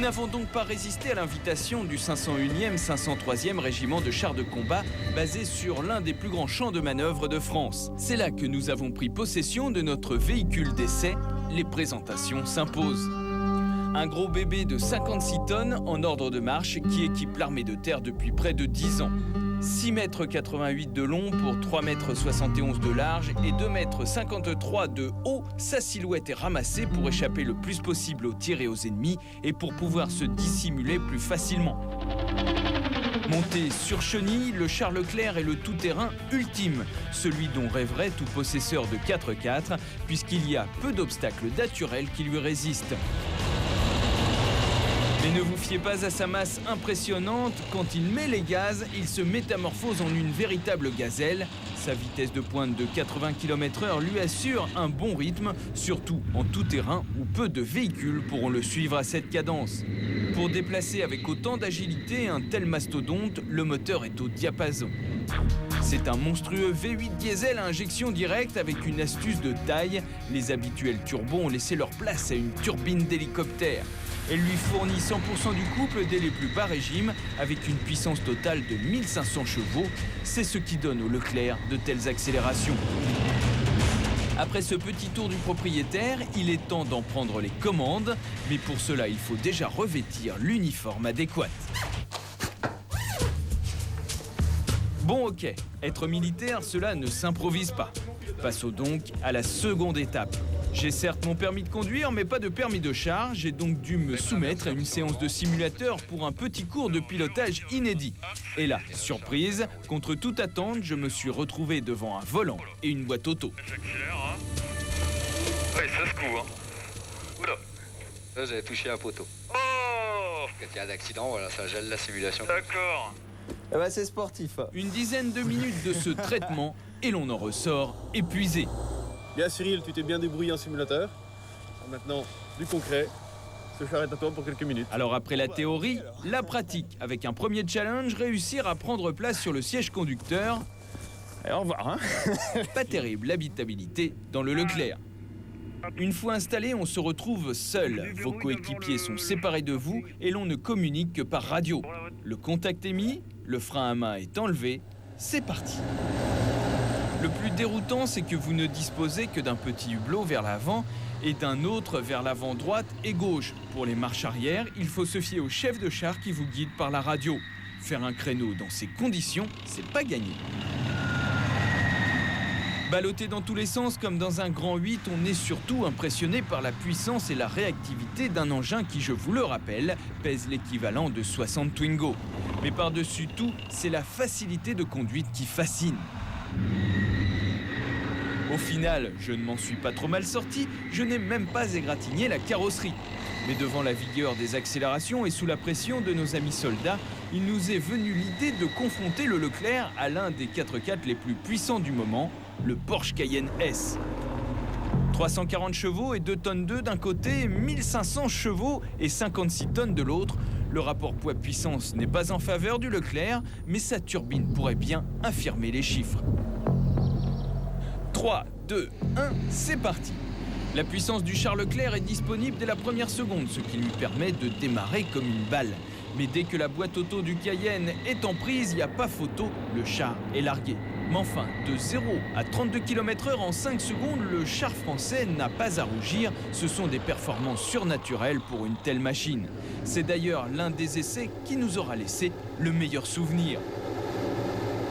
n'avons donc pas résisté à l'invitation du 501e 503e régiment de chars de combat basé sur l'un des plus grands champs de manœuvre de France. C'est là que nous avons pris possession de notre véhicule d'essai. Les présentations s'imposent. Un gros bébé de 56 tonnes en ordre de marche qui équipe l'armée de terre depuis près de 10 ans. 6,88 m de long pour 3,71 m de large et 2,53 m de haut, sa silhouette est ramassée pour échapper le plus possible aux tirs et aux ennemis et pour pouvoir se dissimuler plus facilement. Monté sur chenille, le char Leclerc est le tout-terrain ultime, celui dont rêverait tout possesseur de 4x4, puisqu'il y a peu d'obstacles naturels qui lui résistent. Mais ne vous fiez pas à sa masse impressionnante, quand il met les gaz, il se métamorphose en une véritable gazelle. Sa vitesse de pointe de 80 km/h lui assure un bon rythme, surtout en tout terrain où peu de véhicules pourront le suivre à cette cadence. Pour déplacer avec autant d'agilité un tel mastodonte, le moteur est au diapason. C'est un monstrueux V8 diesel à injection directe avec une astuce de taille. Les habituels turbos ont laissé leur place à une turbine d'hélicoptère. Elle lui fournit 100% du couple dès les plus bas régimes avec une puissance totale de 1500 chevaux. C'est ce qui donne au Leclerc de telles accélérations. Après ce petit tour du propriétaire, il est temps d'en prendre les commandes. Mais pour cela, il faut déjà revêtir l'uniforme adéquat. Bon ok, être militaire, cela ne s'improvise pas. Passons donc à la seconde étape. J'ai certes mon permis de conduire, mais pas de permis de char. J'ai donc dû me soumettre à une séance de simulateur pour un petit cours de pilotage inédit. Et là, surprise, contre toute attente, je me suis retrouvé devant un volant et une boîte auto. J'accélère, hein. Ouais, ça secoue, hein. Oula. Là, j'avais touché un poteau. Oh. Quand il y a un accident, voilà, ça gèle la simulation. D'accord. Eh ben, c'est sportif. Une dizaine de minutes de ce traitement et l'on en ressort épuisé. Bien Cyril, tu t'es bien débrouillé en simulateur. Maintenant, du concret. Ce char est à toi pour quelques minutes. Alors après la théorie, la pratique. Avec un premier challenge, réussir à prendre place sur le siège conducteur. Et au revoir, hein. Pas terrible l'habitabilité dans le Leclerc. Une fois installé, on se retrouve seul. Vos coéquipiers sont séparés de vous et l'on ne communique que par radio. Le contact est mis, le frein à main est enlevé, c'est parti. Le plus déroutant, c'est que vous ne disposez que d'un petit hublot vers l'avant et d'un autre vers l'avant droite et gauche. Pour les marches arrière, il faut se fier au chef de char qui vous guide par la radio. Faire un créneau dans ces conditions, c'est pas gagné. Ballotté dans tous les sens comme dans un grand 8, on est surtout impressionné par la puissance et la réactivité d'un engin qui, je vous le rappelle, pèse l'équivalent de 60 Twingo. Mais par-dessus tout, c'est la facilité de conduite qui fascine. Au final, je ne m'en suis pas trop mal sorti, je n'ai même pas égratigné la carrosserie. Mais devant la vigueur des accélérations et sous la pression de nos amis soldats, il nous est venu l'idée de confronter le Leclerc à l'un des 4x4 les plus puissants du moment, le Porsche Cayenne S. 340 chevaux et 2 tonnes 2 d'un côté, 1500 chevaux et 56 tonnes de l'autre. Le rapport poids-puissance n'est pas en faveur du Leclerc, mais sa turbine pourrait bien infirmer les chiffres. 3, 2, 1, c'est parti. La puissance du char Leclerc est disponible dès la première seconde, ce qui lui permet de démarrer comme une balle. Mais dès que la boîte auto du Cayenne est en prise, il n'y a pas photo, le char est largué. Mais enfin, de 0 à 32 km/h en 5 secondes, le char français n'a pas à rougir. Ce sont des performances surnaturelles pour une telle machine. C'est d'ailleurs l'un des essais qui nous aura laissé le meilleur souvenir.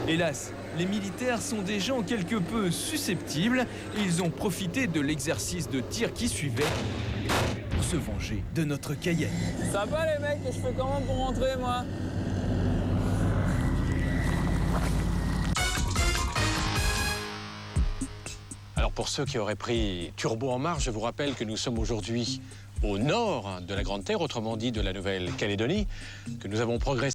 Hélas, les militaires sont des gens quelque peu susceptibles et ils ont profité de l'exercice de tir qui suivait pour se venger de notre Cayenne. Sympa les mecs, et je fais comment pour rentrer moi? Alors pour ceux qui auraient pris Turbo en marche, je vous rappelle que nous sommes aujourd'hui au nord de la Grande Terre, autrement dit de la Nouvelle-Calédonie, que nous avons progressé